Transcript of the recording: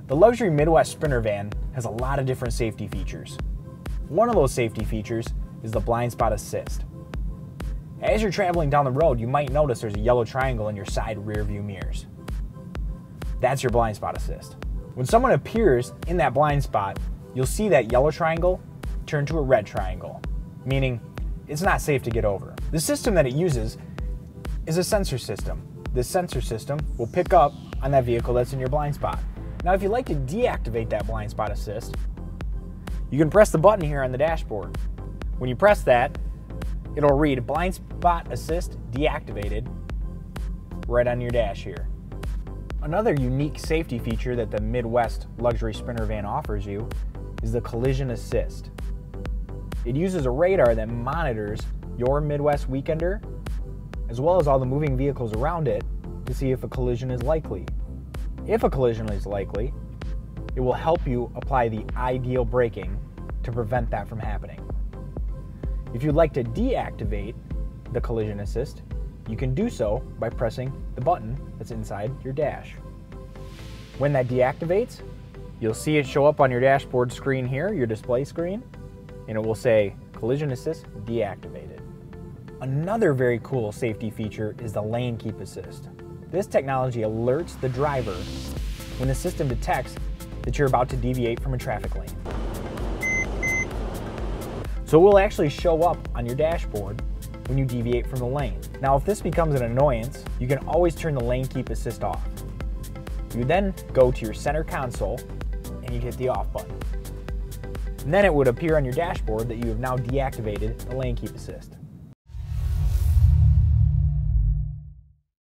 The luxury Midwest Sprinter van has a lot of different safety features. One of those safety features is the blind spot assist. As you're traveling down the road, you might notice there's a yellow triangle in your side rear view mirrors. That's your blind spot assist. When someone appears in that blind spot, you'll see that yellow triangle turn to a red triangle, meaning it's not safe to get over. The system that it uses is a sensor system. This sensor system will pick up on that vehicle that's in your blind spot. Now, if you'd like to deactivate that blind spot assist, you can press the button here on the dashboard. When you press that, it'll read blind spot assist deactivated right on your dash here. Another unique safety feature that the Midwest luxury Sprinter van offers you is the collision assist. It uses a radar that monitors your Midwest Weekender as well as all the moving vehicles around it to see if a collision is likely. If a collision is likely, it will help you apply the ideal braking to prevent that from happening. If you'd like to deactivate the collision assist, you can do so by pressing the button that's inside your dash. When that deactivates, you'll see it show up on your dashboard screen here, your display screen, and it will say collision assist deactivated. Another very cool safety feature is the lane keep assist. This technology alerts the driver when the system detects that you're about to deviate from a traffic lane. So it will actually show up on your dashboard when you deviate from the lane. Now, if this becomes an annoyance, you can always turn the lane keep assist off. You then go to your center console and you hit the off button. And then it would appear on your dashboard that you have now deactivated the lane keep assist.